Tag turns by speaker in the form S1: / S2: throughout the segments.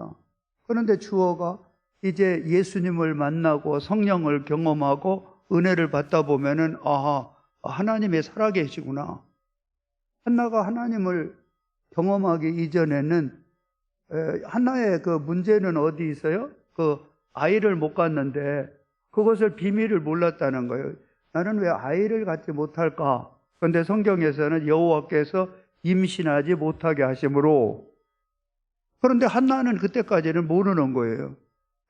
S1: 겁니다. 그런데 주어가 이제 예수님을 만나고 성령을 경험하고 은혜를 받다 보면은 아하, 하나님이 살아계시구나. 한나가 하나님을 경험하기 이전에는 한나의 그 문제는 어디 있어요? 그 아이를 못 갖는데 그것을 비밀을 몰랐다는 거예요. 나는 왜 아이를 갖지 못할까? 그런데 성경에서는 여호와께서 임신하지 못하게 하심으로, 그런데 한나는 그때까지는 모르는 거예요.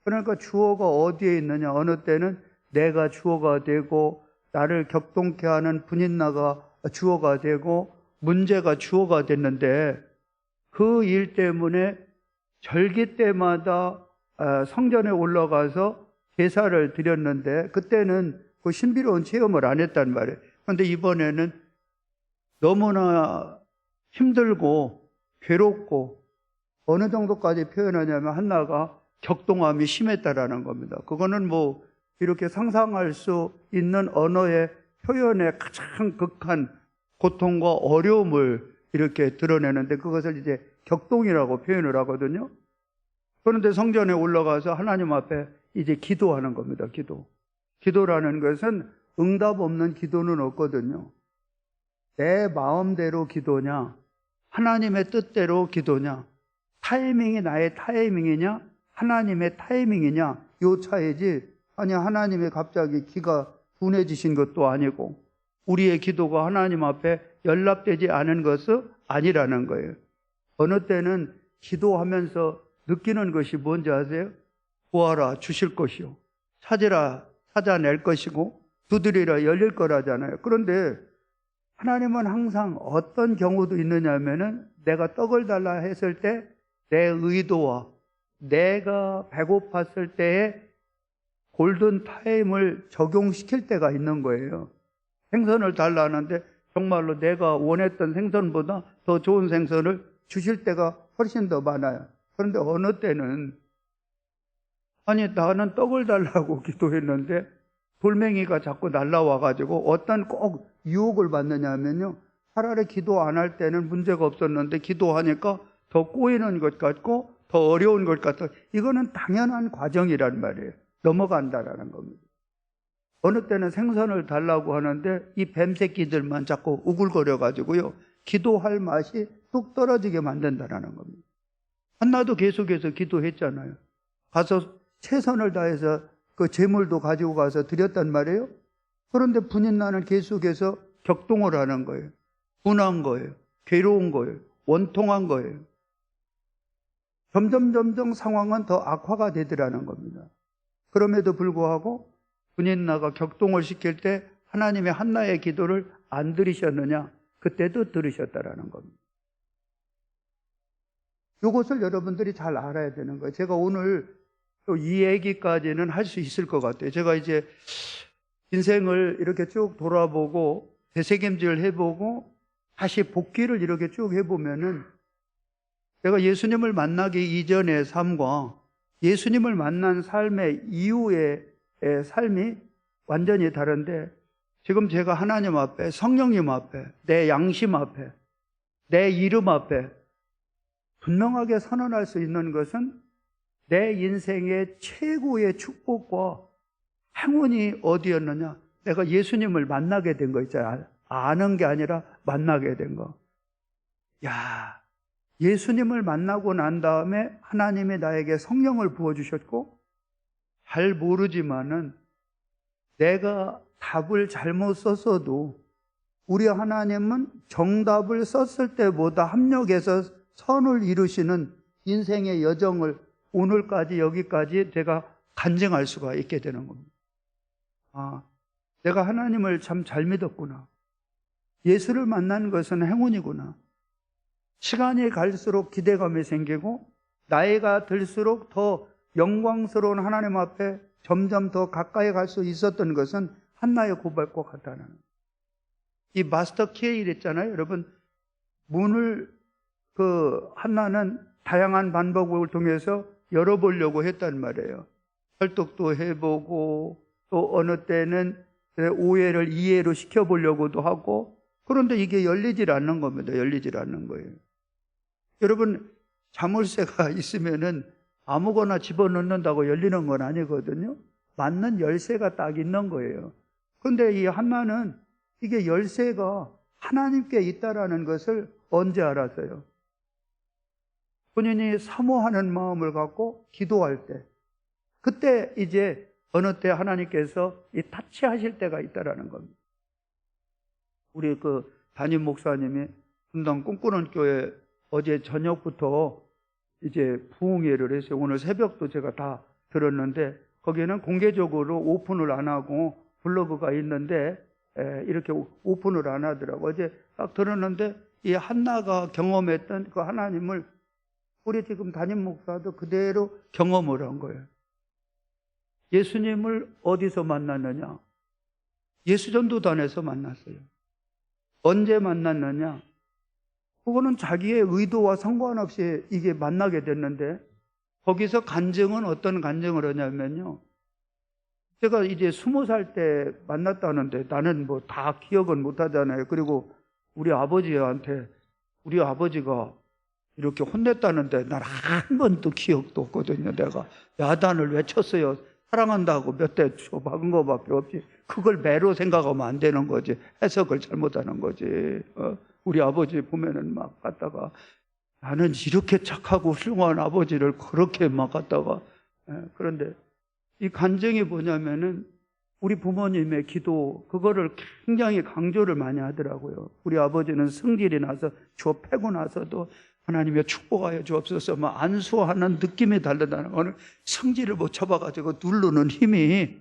S1: 그러니까 주어가 어디에 있느냐? 어느 때는 내가 주어가 되고 나를 격동케 하는 분인나가 주어가 되고 문제가 주어가 됐는데, 그 일 때문에 절기 때마다 성전에 올라가서 제사를 드렸는데 그때는 그 신비로운 체험을 안 했단 말이에요. 그런데 이번에는 너무나 힘들고 괴롭고, 어느 정도까지 표현하냐면 한나가 격동함이 심했다라는 겁니다. 그거는 뭐 이렇게 상상할 수 있는 언어의 표현의 가장 극한 고통과 어려움을 이렇게 드러내는데 그것을 이제 격동이라고 표현을 하거든요. 그런데 성전에 올라가서 하나님 앞에 이제 기도하는 겁니다. 기도라는 것은 응답 없는 기도는 없거든요. 내 마음대로 기도냐, 하나님의 뜻대로 기도냐, 타이밍이 나의 타이밍이냐, 하나님의 타이밍이냐, 요 차이지. 아니, 하나님이 갑자기 기가 둔해지신 것도 아니고 우리의 기도가 하나님 앞에 연락되지 않은 것은 아니라는 거예요. 어느 때는 기도하면서 느끼는 것이 뭔지 아세요? 구하라 주실 것이요, 찾으라 찾아낼 것이고, 두드리라 열릴 거라잖아요. 그런데 하나님은 항상 어떤 경우도 있느냐 하면은 내가 떡을 달라 했을 때 내 의도와 내가 배고팠을 때의 골든 타임을 적용시킬 때가 있는 거예요. 생선을 달라 하는데 정말로 내가 원했던 생선보다 더 좋은 생선을 주실 때가 훨씬 더 많아요. 그런데 어느 때는 아니, 나는 떡을 달라고 기도했는데 돌멩이가 자꾸 날라와가지고 어떤 꼭 유혹을 받느냐 하면요, 차라리 기도 안 할 때는 문제가 없었는데 기도하니까 더 꼬이는 것 같고 더 어려운 것 같고, 이거는 당연한 과정이란 말이에요. 넘어간다라는 겁니다. 어느 때는 생선을 달라고 하는데 이 뱀새끼들만 자꾸 우글거려가지고요, 기도할 맛이 뚝 떨어지게 만든다라는 겁니다. 한나도 계속해서 기도했잖아요. 가서 최선을 다해서 그 제물도 가지고 가서 드렸단 말이에요. 그런데 분인나는 계속해서 격동을 하는 거예요. 분한 거예요. 괴로운 거예요. 원통한 거예요. 점점 상황은 더 악화가 되더라는 겁니다. 그럼에도 불구하고 분인나가 격동을 시킬 때 하나님의 한나의 기도를 안 들으셨느냐? 그때도 들으셨다라는 겁니다. 이것을 여러분들이 잘 알아야 되는 거예요. 제가 오늘 또 이 얘기까지는 할 수 있을 것 같아요. 제가 이제 인생을 이렇게 쭉 돌아보고 되새김질 해보고 다시 복귀를 이렇게 쭉 해보면은, 내가 예수님을 만나기 이전의 삶과 예수님을 만난 삶의 이후의 삶이 완전히 다른데, 지금 제가 하나님 앞에, 성령님 앞에, 내 양심 앞에, 내 이름 앞에 분명하게 선언할 수 있는 것은 내 인생의 최고의 축복과 행운이 어디였느냐? 내가 예수님을 만나게 된 거 있잖아요. 아는 게 아니라 만나게 된 거. 야, 예수님을 만나고 난 다음에 하나님이 나에게 성령을 부어주셨고, 잘 모르지만은 내가 답을 잘못 썼어도 우리 하나님은 정답을 썼을 때보다 합력해서 선을 이루시는 인생의 여정을 오늘까지 여기까지 제가 간증할 수가 있게 되는 겁니다. 아, 내가 하나님을 참 잘 믿었구나. 예수를 만난 것은 행운이구나. 시간이 갈수록 기대감이 생기고 나이가 들수록 더 영광스러운 하나님 앞에 점점 더 가까이 갈 수 있었던 것은 한나의 고백과 같다는, 이 마스터 키에 이랬잖아요. 여러분, 문을 한나는 다양한 방법을 통해서 열어보려고 했단 말이에요. 설득도 해보고 또 어느 때는 오해를 이해로 시켜보려고도 하고, 그런데 이게 열리질 않는 겁니다. 열리질 않는 거예요. 여러분, 자물쇠가 있으면은 아무거나 집어넣는다고 열리는 건 아니거든요. 맞는 열쇠가 딱 있는 거예요. 근데 이 한나는 이게 열쇠가 하나님께 있다라는 것을 언제 알았어요? 본인이 사모하는 마음을 갖고 기도할 때, 그때 이제 어느 때 하나님께서 이 타치하실 때가 있다라는 겁니다. 우리 그 담임 목사님이 분당 꿈꾸는 교회 어제 저녁부터 이제 부흥회를 했어요. 오늘 새벽도 제가 다 들었는데, 거기는 공개적으로 오픈을 안 하고 블로그가 있는데 이렇게 오픈을 안 하더라고요. 어제 딱 들었는데 이 한나가 경험했던 그 하나님을 우리 지금 담임 목사도 그대로 경험을 한 거예요. 예수님을 어디서 만났느냐? 예수전도단에서 만났어요. 언제 만났느냐? 그거는 자기의 의도와 상관없이 이게 만나게 됐는데, 거기서 간증은 어떤 간증을 하냐면요, 제가 이제 20살 때 만났다는데 나는 뭐 다 기억은 못 하잖아요. 그리고 우리 아버지한테 우리 아버지가 이렇게 혼냈다는데 난 한 번도 기억도 없거든요. 내가 야단을 외쳤어요. 사랑한다고 몇 대 박은 거밖에 없지. 그걸 매로 생각하면 안 되는 거지. 해석을 잘못하는 거지. 우리 아버지 보면은 막 갖다가, 나는 이렇게 착하고 훌륭한 아버지를 그렇게 막 갖다가. 그런데 이 간증이 뭐냐면은 우리 부모님의 기도, 그거를 굉장히 강조를 많이 하더라고요. 우리 아버지는 성질이 나서 저 패고 나서도 하나님의 축복하여 주옵소서 막 안수하는 느낌이 다르다는 거는, 성질을 못 잡아가지고 누르는 힘이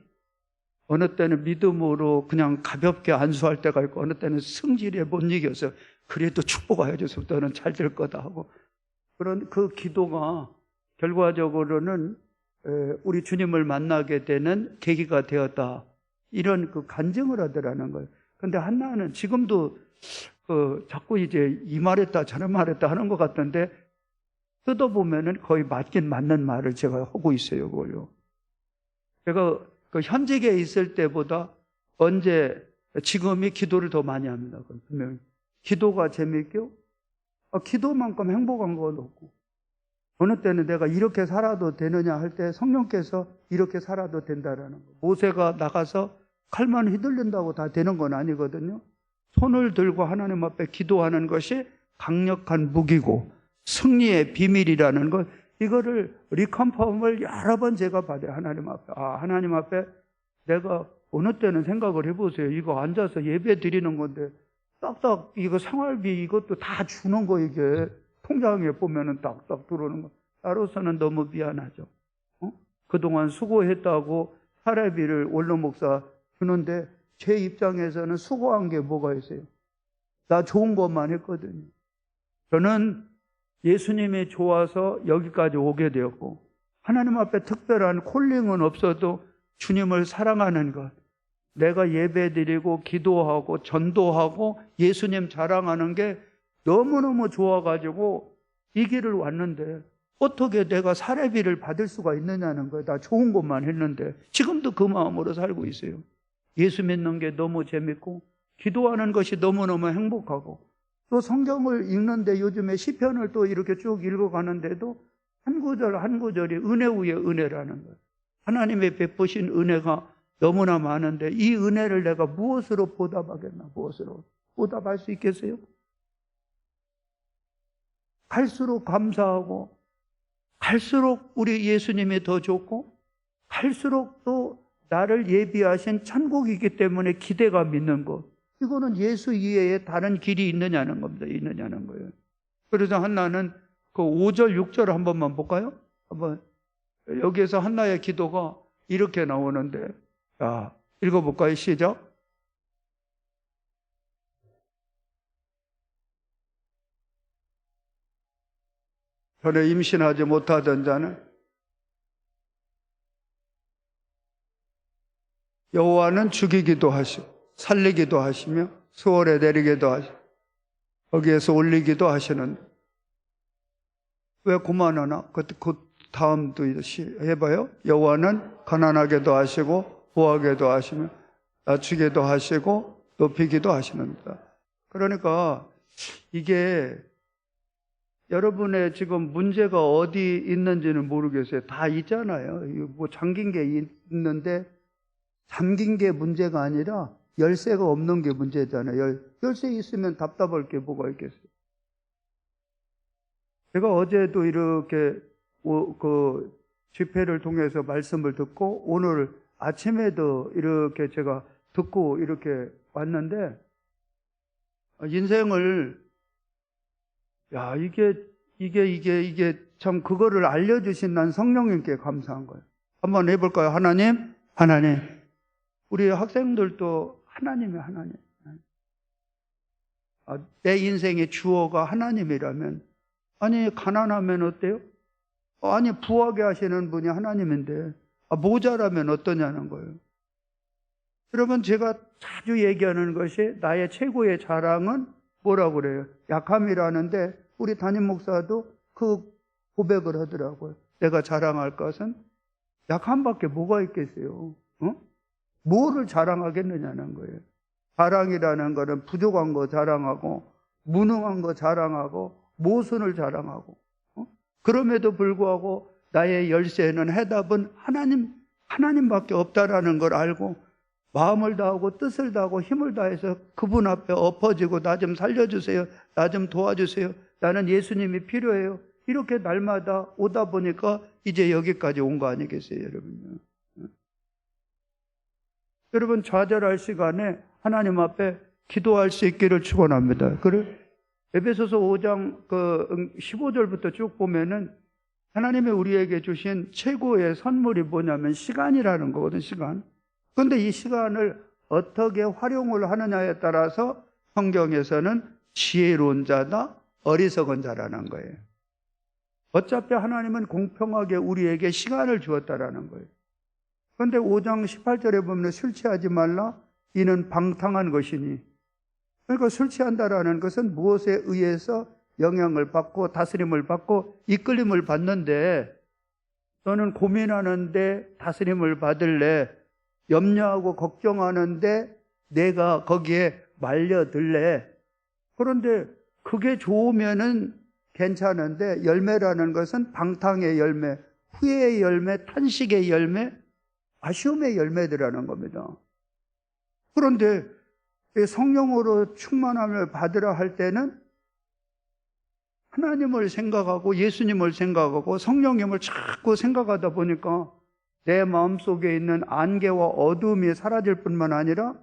S1: 어느 때는 믿음으로 그냥 가볍게 안수할 때가 있고, 어느 때는 성질에 못 이겨서 그래도 축복하여 주옵소서 너는 잘 될 거다 하고, 그런 그 기도가 결과적으로는 우리 주님을 만나게 되는 계기가 되었다, 이런 그 간증을 하더라는 거예요. 근데 한나는 지금도 자꾸 이제 이 말했다 저런 말했다 하는 것 같던데, 뜯어보면은 거의 맞긴 맞는 말을 제가 하고 있어요. 그걸요. 제가 그 현직에 있을 때보다 지금이 기도를 더 많이 합니다. 분명히 기도가 재미있고, 기도만큼 행복한 건 없고, 어느 때는 내가 이렇게 살아도 되느냐 할 때 성령께서 이렇게 살아도 된다라는 거. 모세가 나가서 칼만 휘둘린다고 다 되는 건 아니거든요. 손을 들고 하나님 앞에 기도하는 것이 강력한 무기고 승리의 비밀이라는 것, 이거를 리컨펌을 여러 번 제가 받아요. 하나님 앞에. 하나님 앞에 내가 어느 때는 생각을 해보세요. 이거 앉아서 예배 드리는 건데 딱딱 이거 생활비 이것도 다 주는 거, 이게 통장에 보면은 딱딱 들어오는 거. 나로서는 너무 미안하죠. 그동안 수고했다고 사례비를 원로 목사 주는데 제 입장에서는 수고한 게 뭐가 있어요? 나 좋은 것만 했거든요. 저는 예수님이 좋아서 여기까지 오게 되었고, 하나님 앞에 특별한 콜링은 없어도 주님을 사랑하는 것, 내가 예배드리고 기도하고 전도하고 예수님 자랑하는 게 너무너무 좋아가지고 이 길을 왔는데, 어떻게 내가 사례비를 받을 수가 있느냐는 거예요. 나 좋은 것만 했는데. 지금도 그 마음으로 살고 있어요. 예수 믿는 게 너무 재밌고, 기도하는 것이 너무너무 행복하고, 또 성경을 읽는데 요즘에 시편을 또 이렇게 쭉 읽어가는데도 한 구절 한 구절이 은혜 위에 은혜라는 거예요. 하나님의 베푸신 은혜가 너무나 많은데 이 은혜를 내가 무엇으로 보답하겠나? 무엇으로 보답할 수 있겠어요? 갈수록 감사하고, 갈수록 우리 예수님이 더 좋고, 갈수록 또 나를 예비하신 천국이기 때문에 기대감 있는 것, 이거는 예수 이외에 다른 길이 있느냐는 겁니다. 있느냐는 거예요. 그래서 한나는 그 5절 6절 한 번만 볼까요? 한번. 여기에서 한나의 기도가 이렇게 나오는데, 자, 읽어볼까요? 시작. 전에 임신하지 못하던 자는 여호와는 죽이기도 하시고 살리기도 하시며 수월에 내리기도 하시고 거기에서 올리기도 하시는데, 왜 그만하나? 그 다음도 해봐요. 여호와는 가난하게도 하시고 부하게도 하시며 낮추기도 하시고 높이기도 하시는다. 그러니까 이게 여러분의 지금 문제가 어디 있는지는 모르겠어요. 다 있잖아요. 뭐 잠긴 게 있는데 잠긴 게 문제가 아니라 열쇠가 없는 게 문제잖아요. 열쇠 있으면 답답할 게 뭐가 있겠어요. 제가 어제도 이렇게 그 집회를 통해서 말씀을 듣고 오늘 아침에도 이렇게 제가 듣고 이렇게 왔는데 인생을 야 이게 참 그거를 알려주신 난 성령님께 감사한 거예요. 한번 해볼까요? 하나님 우리 학생들도 하나님이 하나님. 내 인생의 주어가 하나님이라면 아니 가난하면 어때요? 아니 부하게 하시는 분이 하나님인데 모자라면 어떠냐는 거예요. 여러분 제가 자주 얘기하는 것이 나의 최고의 자랑은 뭐라고 그래요? 약함이라는데 우리 담임 목사도 그 고백을 하더라고요. 내가 자랑할 것은 약함밖에 뭐가 있겠어요? 뭐를 자랑하겠느냐는 거예요. 자랑이라는 거는 부족한 거 자랑하고 무능한 거 자랑하고 모순을 자랑하고 그럼에도 불구하고 나의 열쇠는 해답은 하나님밖에 없다라는 걸 알고 마음을 다하고 뜻을 다하고 힘을 다해서 그분 앞에 엎어지고 나 좀 살려주세요. 나 좀 도와주세요. 나는 예수님이 필요해요. 이렇게 날마다 오다 보니까 이제 여기까지 온 거 아니겠어요, 여러분요? 여러분 좌절할 시간에 하나님 앞에 기도할 수 있기를 축원합니다. 그를 에베소서 5장 15절부터 쭉 보면은 하나님이 우리에게 주신 최고의 선물이 뭐냐면 시간이라는 거거든, 시간. 그런데 이 시간을 어떻게 활용을 하느냐에 따라서 성경에서는 지혜로운 자다, 어리석은 자라는 거예요. 어차피 하나님은 공평하게 우리에게 시간을 주었다라는 거예요. 그런데 5장 18절에 보면 술 취하지 말라, 이는 방탕한 것이니. 그러니까 술 취한다라는 것은 무엇에 의해서 영향을 받고 다스림을 받고 이끌림을 받는데 너는 고민하는데 다스림을 받을래? 염려하고 걱정하는데 내가 거기에 말려들래? 그런데 그게 좋으면은 괜찮은데 열매라는 것은 방탕의 열매, 후회의 열매, 탄식의 열매, 아쉬움의 열매들이라는 겁니다. 그런데 성령으로 충만함을 받으라 할 때는 하나님을 생각하고 예수님을 생각하고 성령님을 자꾸 생각하다 보니까 내 마음속에 있는 안개와 어두움이 사라질 뿐만 아니라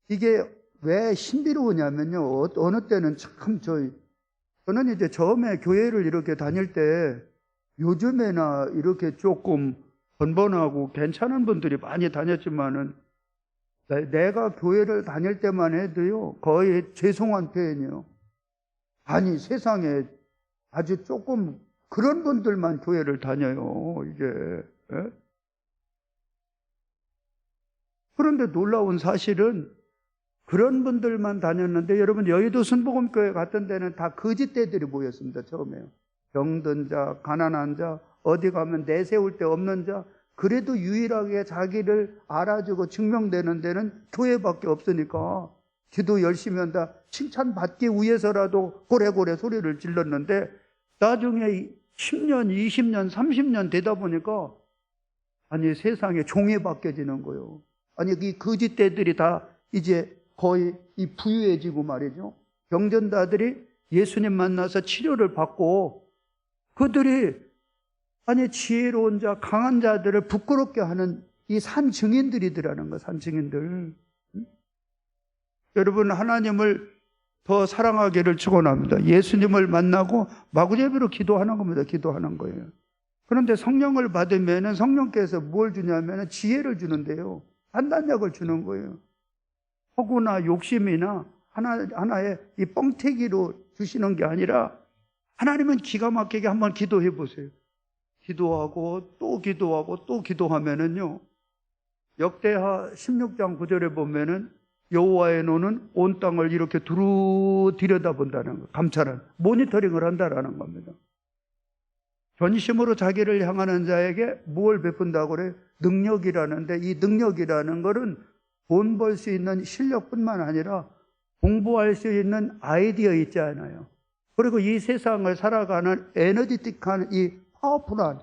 S1: 이게 왜 신비로우냐면요. 어느 때는 참 저는 이제 처음에 교회를 이렇게 다닐 때 요즘에나 이렇게 조금 번번하고 괜찮은 분들이 많이 다녔지만은 내가 교회를 다닐 때만 해도요, 거의 죄송한 표현이에요. 아니, 세상에 아주 조금 그런 분들만 교회를 다녀요, 이게. 예? 그런데 놀라운 사실은 그런 분들만 다녔는데 여러분 여의도 순복음교회 갔던 데는 다 거짓대들이 모였습니다, 처음에요. 병든 자, 가난한 자, 어디 가면 내세울 데 없는 자, 그래도 유일하게 자기를 알아주고 증명되는 데는 교회밖에 없으니까 기도 열심히 한다. 칭찬받기 위해서라도 고래고래 소리를 질렀는데 나중에 10년, 20년, 30년 되다 보니까 아니 세상에 종이 바뀌어지는 거예요. 아니 이 거짓대들이 다 이제 거의 이 부유해지고 말이죠. 병전자들이 예수님 만나서 치료를 받고 그들이 아니 지혜로운 자, 강한 자들을 부끄럽게 하는 이 산 증인들이더라는 거, 산 증인들. 여러분 하나님을 더 사랑하기를 축원합니다. 예수님을 만나고 마구잡이로 기도하는 겁니다. 기도하는 거예요. 그런데 성령을 받으면 성령께서 뭘 주냐면 지혜를 주는데요. 판단력을 주는 거예요. 허구나 욕심이나 하나의 이 뻥튀기로 주시는 게 아니라 하나님은 기가 막히게 한번 기도해 보세요. 기도하고 또 기도하고 또 기도하면은요. 역대하 16장 9절에 보면은 여호와의 노는 온 땅을 이렇게 두루 들여다본다는 거, 감찰은 모니터링을 한다라는 겁니다. 전심으로 자기를 향하는 자에게 뭘 베푼다고 그래요? 능력이라는데 이 능력이라는 것은 돈 벌 수 있는 실력뿐만 아니라 공부할 수 있는 아이디어 있지 않아요. 그리고 이 세상을 살아가는 에너지틱한 이 파워풀한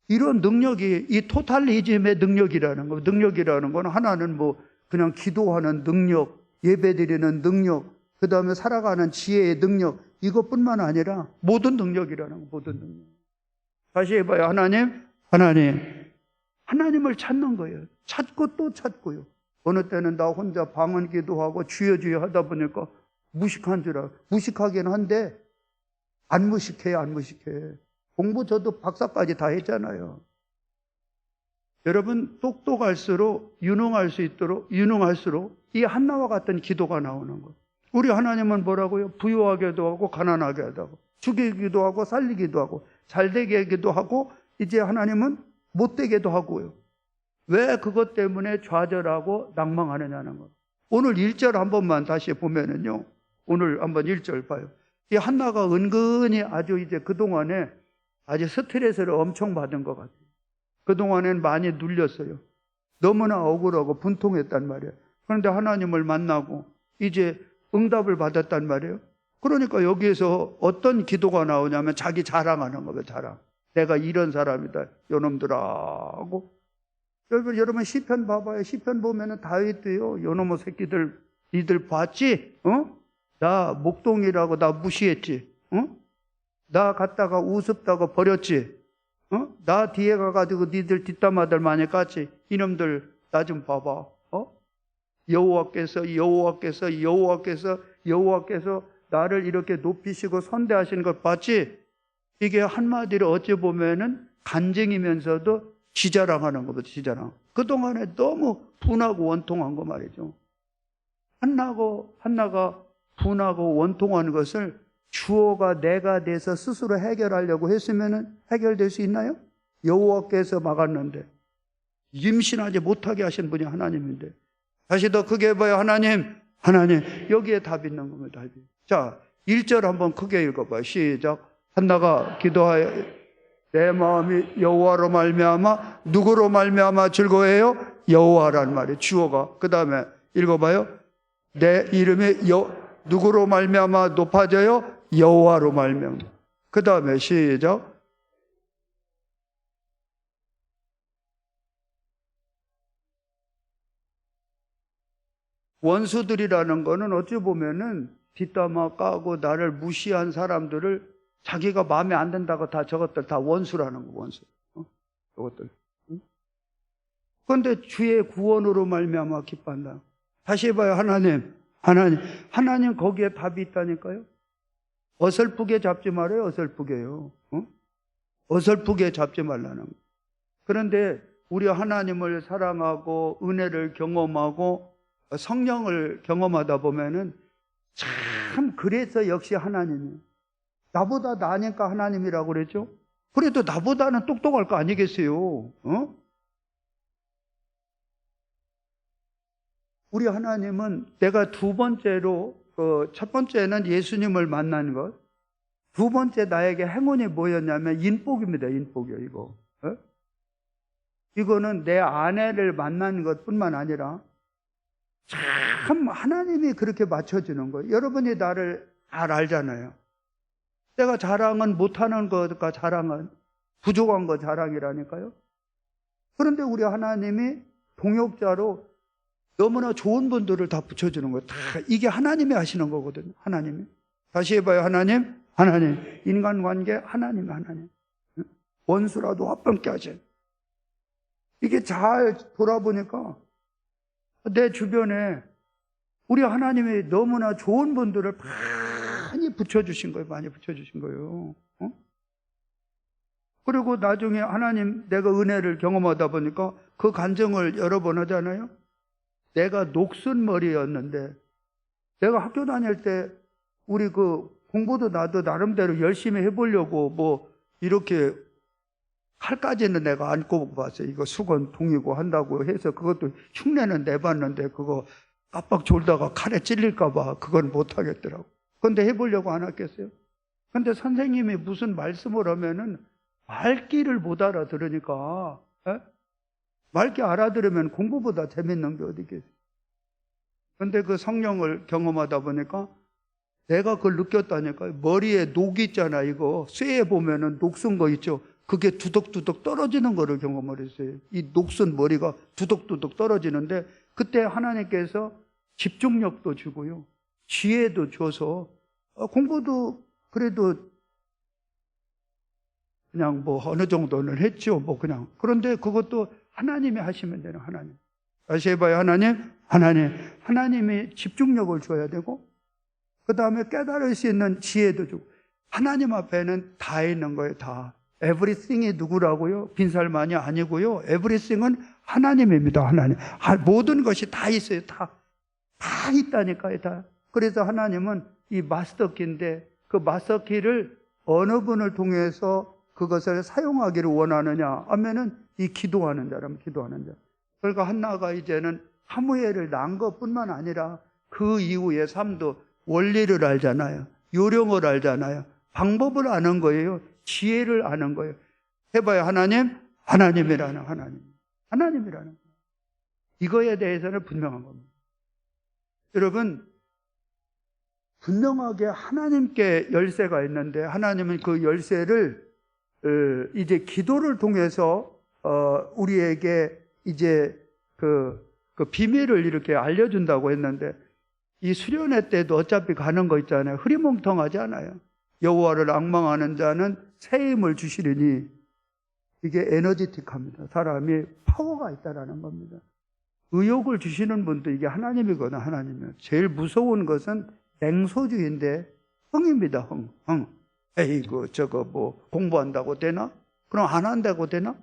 S1: 이런 능력이 이 토탈리즘의 능력이라는 거. 능력이라는 건 하나는 뭐 그냥 기도하는 능력, 예배드리는 능력, 그 다음에 살아가는 지혜의 능력, 이것뿐만 아니라 모든 능력이라는 거, 모든 능력. 다시 해봐요. 하나님을 찾는 거예요. 찾고 또 찾고요. 어느 때는 나 혼자 방언 기도하고 주여 주여 하다 보니까 무식한 줄 알아. 무식하긴 한데 안 무식해요, 안 무식해. 공부 저도 박사까지 다 했잖아요. 여러분 똑똑할수록 유능할수록 이 한나와 같은 기도가 나오는 거예요. 우리 하나님은 뭐라고요? 부유하게도 하고 가난하게 하고 죽이기도 하고 살리기도 하고 잘되게 하기도 하고 이제 하나님은 못되게도 하고요. 왜 그것 때문에 좌절하고 낭망하느냐는 거예요. 오늘 1절 한 번만 다시 보면은요. 오늘 한번 1절 봐요. 이 한나가 은근히 아주 이제 그동안에 아주 스트레스를 엄청 받은 것 같아요. 그동안엔 많이 눌렸어요. 너무나 억울하고 분통했단 말이에요. 그런데 하나님을 만나고 이제 응답을 받았단 말이에요. 그러니까 여기에서 어떤 기도가 나오냐면 자기 자랑하는 거예요. 자랑. 내가 이런 사람이다. 요놈들아 하고. 여러분 시편 봐봐요. 시편 보면은 다윗도요. 요놈의 새끼들 니들 봤지? 나 목동이라고 나 무시했지? 나 갔다가 우습다고 버렸지? 나 뒤에 가가지고 니들 뒷담화들 많이 깠지? 이놈들 나 좀 봐봐. 여호와께서 나를 이렇게 높이시고 선대하시는 걸 봤지? 이게 한마디로 어찌 보면은 간증이면서도 지자랑하는 거거든, 지자랑. 그동안에 너무 분하고 원통한 거 말이죠. 한나가 분하고 원통한 것을 주어가 내가 돼서 스스로 해결하려고 했으면은 해결될 수 있나요? 여호와께서 막았는데 임신하지 못하게 하신 분이 하나님인데 다시 더 크게 봐요. 하나님 여기에 답이 있는 겁니다. 답이. 자, 1절 한번 크게 읽어봐요. 시작. 한나가 기도하여 내 마음이 여호와로 말미암아 누구로 말미암아 즐거워해요? 여호와란 말이에요. 주어가. 그 다음에 읽어봐요. 내 이름이 누구로 말미암아 높아져요? 여호와로 말미암아. 그 다음에 시작. 원수들이라는 거는 어찌 보면은 뒷담화 까고 나를 무시한 사람들을 자기가 마음에 안 든다고 다 저것들 다 원수라는 거, 원수. 저것들. 그런데 주의 구원으로 말미암아 기뻐한다. 다시 해봐요. 하나님 거기에 답이 있다니까요. 어설프게 잡지 말아요. 어설프게요. 어설프게 잡지 말라는 거. 그런데 우리 하나님을 사랑하고 은혜를 경험하고 성령을 경험하다 보면은 참 그래서 역시 하나님이에요. 나보다 나으니까 하나님이라고 그랬죠? 그래도 나보다는 똑똑할 거 아니겠어요? 우리 하나님은 내가 두 번째로, 첫 번째는 예수님을 만난 것, 두 번째 나에게 행운이 뭐였냐면 인복입니다. 인복이요, 이거. 이거는 내 아내를 만난 것 뿐만 아니라 참 하나님이 그렇게 맞춰주는 거예요. 여러분이 나를 잘 알잖아요. 내가 자랑은 못하는 것과 자랑은 부족한 거 자랑이라니까요. 그런데 우리 하나님이 동역자로 너무나 좋은 분들을 다 붙여주는 거예요. 다 이게 하나님이 하시는 거거든요. 하나님이. 다시 해봐요. 하나님. 인간관계 하나님. 원수라도 화평케 하신. 이게 잘 돌아보니까 내 주변에 우리 하나님이 너무나 좋은 분들을 많이 붙여주신 거예요. 많이 붙여주신 거예요. 그리고 나중에 하나님 내가 은혜를 경험하다 보니까 그 간증을 여러 번 하잖아요. 내가 녹슨 머리였는데 내가 학교 다닐 때 우리 그 공부도 나도 나름대로 열심히 해보려고 뭐 이렇게 칼까지는 내가 안 꼽아봤어요. 이거 수건 동이고 한다고 해서 그것도 흉내는 내봤는데 그거 깜빡 졸다가 칼에 찔릴까봐 그건 못하겠더라고. 그런데 해보려고 안 했겠어요? 근데 선생님이 무슨 말씀을 하면은 말귀를 못 알아들으니까, 말귀 알아들으면 공부보다 재밌는 게 어디 있겠어요? 근데 그 성령을 경험하다 보니까 내가 그걸 느꼈다니까요. 머리에 녹 있잖아, 이거. 쇠에 보면은 녹슨 거 있죠. 그게 두덕두덕 떨어지는 거를 경험을 했어요. 이 녹슨 머리가 두덕두덕 떨어지는데 그때 하나님께서 집중력도 주고요. 지혜도 줘서 공부도 그래도 그냥 뭐 어느 정도는 했죠. 뭐 그냥. 그런데 그것도 하나님이 하시면 되는 하나님. 다시 해봐요. 하나님이 집중력을 줘야 되고 그 다음에 깨달을 수 있는 지혜도 주고 하나님 앞에는 다 있는 거예요. 다. Everything이 누구라고요? 빈살만이 아니고요. Everything은 하나님입니다. 하나님. 모든 것이 다 있어요. 다 있다니까요. 다. 그래서 하나님은 이 마스터키인데 그 마스터키를 어느 분을 통해서 그것을 사용하기를 원하느냐 하면은 이 기도하는 자라면 기도하는 자. 그러니까 한나가 이제는 사무엘을 낳은 것뿐만 아니라 그 이후의 삶도 원리를 알잖아요. 요령을 알잖아요. 방법을 아는 거예요. 지혜를 아는 거예요. 해봐요. 하나님이라는 하나님이라는 이거에 대해서는 분명한 겁니다. 여러분, 분명하게 하나님께 열쇠가 있는데 하나님은 그 열쇠를 이제 기도를 통해서 우리에게 이제 그 비밀을 이렇게 알려준다고 했는데 이 수련회 때도 어차피 가는 거 있잖아요. 흐리멍텅하지 않아요. 여호와를 앙망하는 자는 새 힘을 주시리니 이게 에너지틱합니다. 사람이 파워가 있다라는 겁니다. 의욕을 주시는 분도 이게 하나님이거나 하나님이에요. 제일 무서운 것은 냉소주의인데 흥입니다. 흥. 에이구 저거 뭐 공부한다고 되나? 그럼 안 한다고 되나?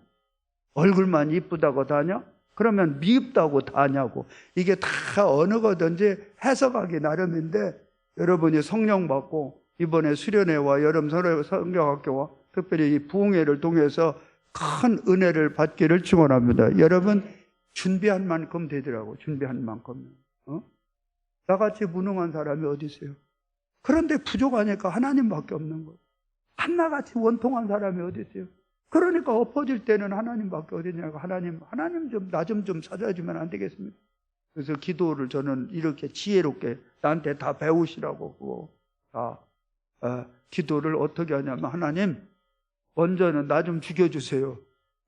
S1: 얼굴만 이쁘다고 다냐? 그러면 미흡다고 다냐고. 이게 다 어느 거든지 해석하기 나름인데 여러분이 성령 받고 이번에 수련회와 여름 성경학교와 특별히 이 부흥회를 통해서 큰 은혜를 받기를 축원합니다. 여러분 준비한 만큼 되더라고. 준비한 만큼. 나같이 무능한 사람이 어디 있어요? 그런데 부족하니까 하나님밖에 없는 거예요. 한나같이 원통한 사람이 어디 있어요? 그러니까 엎어질 때는 하나님밖에 어디 있냐고. 하나님 좀 나 좀 찾아주면 안 되겠습니까? 그래서 기도를 저는 이렇게 지혜롭게 나한테 다 배우시라고 그거 다 기도를 어떻게 하냐면 하나님 먼저는 나 좀 죽여주세요.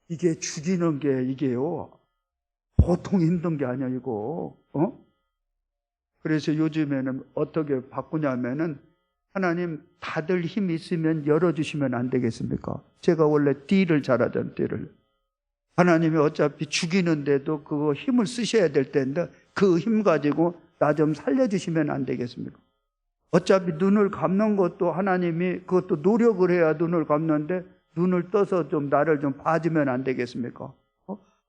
S1: 이게 죽이는 게 이게요 보통 힘든 게 아니야 이거. 그래서 요즘에는 어떻게 바꾸냐면은 하나님 다들 힘 있으면 열어주시면 안 되겠습니까? 제가 원래 띠를 잘하던 띠를 하나님이 어차피 죽이는데도 그거 힘을 쓰셔야 될 텐데 그 힘 가지고 나 좀 살려주시면 안 되겠습니까? 어차피 눈을 감는 것도 하나님이 그것도 노력을 해야 눈을 감는데 눈을 떠서 좀 나를 좀 봐주면 안 되겠습니까?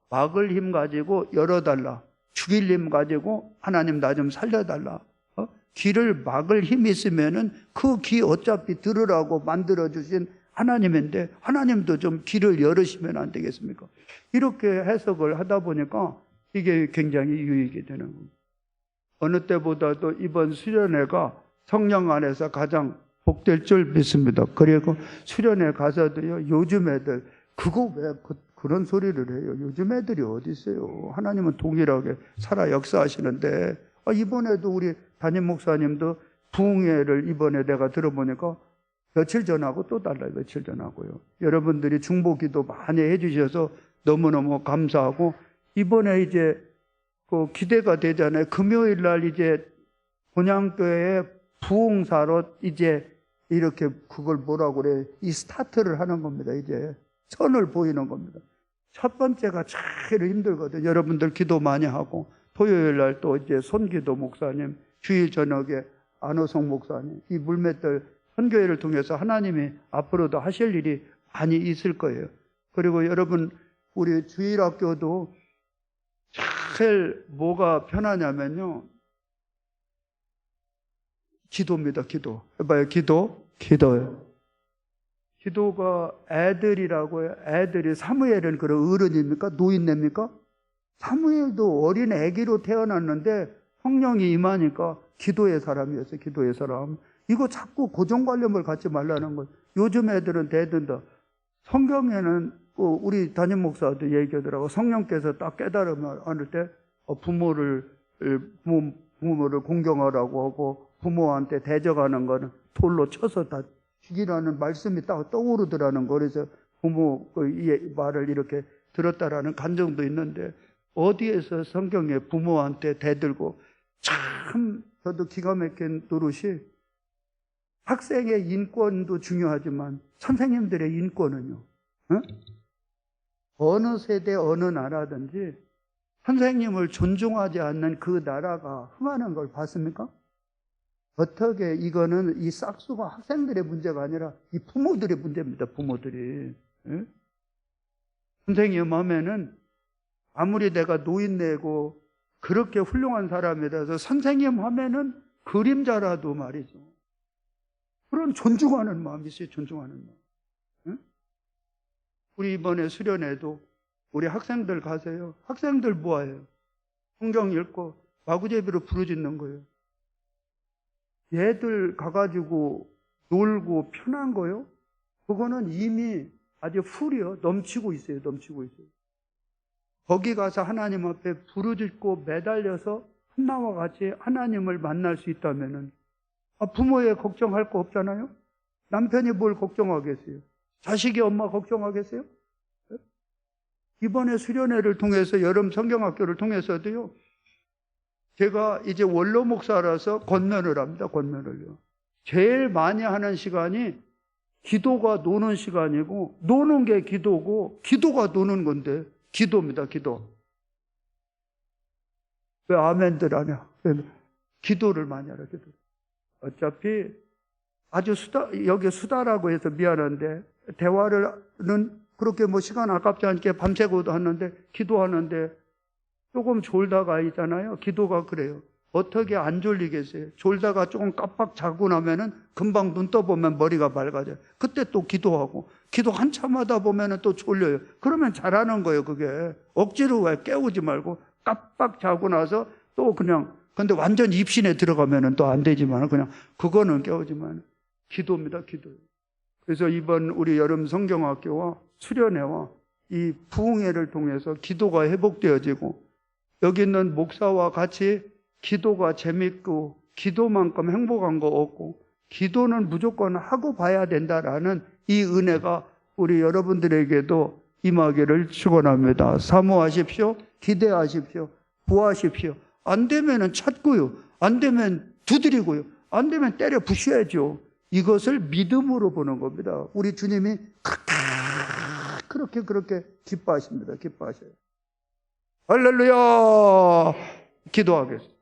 S1: 막을 힘 가지고 열어달라. 죽일 힘 가지고 하나님 나 좀 살려달라. 귀를 막을 힘이 있으면은 그 귀 어차피 들으라고 만들어주신 하나님인데 하나님도 좀 귀를 열으시면 안 되겠습니까? 이렇게 해석을 하다 보니까 이게 굉장히 유익이 되는 겁니다. 어느 때보다도 이번 수련회가 성령 안에서 가장 복될 줄 믿습니다. 그리고 수련회 가서도요, 요즘 애들 그거 왜 그런 소리를 해요? 요즘 애들이 어디 있어요? 하나님은 동일하게 살아 역사하시는데 이번에도 우리 담임 목사님도 부흥회를 이번에 내가 들어보니까 며칠 전하고 또 달라요. 며칠 전하고요. 여러분들이 중보기도 많이 해주셔서 너무너무 감사하고 이번에 이제 그 기대가 되잖아요. 금요일 날 이제 본향교회 부흥사로 이제 이렇게 그걸 뭐라고 그래? 이 스타트를 하는 겁니다. 이제 선을 보이는 겁니다. 첫 번째가 제일 힘들거든요. 여러분들 기도 많이 하고 토요일 날 또 이제 손기도 목사님, 주일 저녁에 안호성 목사님, 이 물맷들 선교회를 통해서 하나님이 앞으로도 하실 일이 많이 있을 거예요. 그리고 여러분 우리 주일학교도 제일 뭐가 편하냐면요. 기도입니다. 기도. 해봐요. 기도요. 기도가 애들이라고요. 애들이 사무엘은 그런 어른입니까? 노인네입니까? 사무엘도 어린 애기로 태어났는데 성령이 임하니까 기도의 사람이었어요. 기도의 사람. 이거 자꾸 고정관념을 갖지 말라는 거예요. 요즘 애들은 대든다. 성경에는 우리 담임 목사도 얘기하더라고. 성령께서 딱 깨달음을 할 때 부모를 공경하라고 하고 부모한테 대적하는 거는 돌로 쳐서 다 죽이라는 말씀이 딱 떠오르더라는 거. 그래서 부모 이 말을 이렇게 들었다라는 감정도 있는데, 어디에서 성경에 부모한테 대들고, 참 저도 기가 막힌 노릇이, 학생의 인권도 중요하지만 선생님들의 인권은요, 응? 어느 세대 어느 나라든지 선생님을 존중하지 않는 그 나라가 흥하는 걸 봤습니까? 어떻게, 이거는 이 싹수가 학생들의 문제가 아니라 이 부모들의 문제입니다. 부모들이. 응? 선생님 하면은 아무리 내가 노인네고 그렇게 훌륭한 사람이라서 선생님 하면은 그림자라도 말이죠. 그런 존중하는 마음이 있어요. 존중하는 마음. 응? 우리 이번에 수련회도 우리 학생들 가세요. 학생들 뭐예요? 성경 읽고 마구제비로 부르짖는 거예요. 얘들 가가지고 놀고 편한 거요? 그거는 이미 아주 풀이요. 넘치고 있어요. 넘치고 있어요. 거기 가서 하나님 앞에 부르짖고 매달려서 한나와 같이 하나님을 만날 수 있다면은, 부모에 걱정할 거 없잖아요? 남편이 뭘 걱정하겠어요? 자식이 엄마 걱정하겠어요? 이번에 수련회를 통해서, 여름 성경학교를 통해서도요, 제가 이제 원로 목사라서 권면을 합니다. 권면을요. 제일 많이 하는 시간이 기도가 노는 시간이고, 노는 게 기도고, 기도가 노는 건데, 기도입니다. 기도. 왜 아멘들 하냐? 기도를 많이 하라. 기도. 어차피 아주 여기 수다라고 해서 미안한데, 대화는 그렇게 뭐 시간 아깝지 않게 밤새고도 하는데, 기도하는데 조금 졸다가 있잖아요. 기도가 그래요. 어떻게 안 졸리겠어요? 졸다가 조금 깜빡 자고 나면은 금방 눈 떠보면 머리가 맑아져요. 그때 또 기도하고, 기도 한참 하다 보면은 또 졸려요. 그러면 잘하는 거예요. 그게 억지로 왜 깨우지 말고 깜빡 자고 나서 또 그냥, 근데 완전 입신에 들어가면은 또 안 되지만, 그냥 그거는 깨우지만, 기도입니다. 기도. 그래서 이번 우리 여름 성경학교와 수련회와 이 부흥회를 통해서 기도가 회복되어지고, 여기 있는 목사와 같이 기도가 재밌고, 기도만큼 행복한 거 없고, 기도는 무조건 하고 봐야 된다라는 이 은혜가 우리 여러분들에게도 임하기를 축원합니다. 사모하십시오. 기대하십시오. 구하십시오. 안 되면은 찾고요. 안 되면 두드리고요. 안 되면 때려 부셔야죠. 이것을 믿음으로 보는 겁니다. 우리 주님이 그렇게 기뻐하십니다. 기뻐하셔요. 할렐루야! 기도하겠습니다.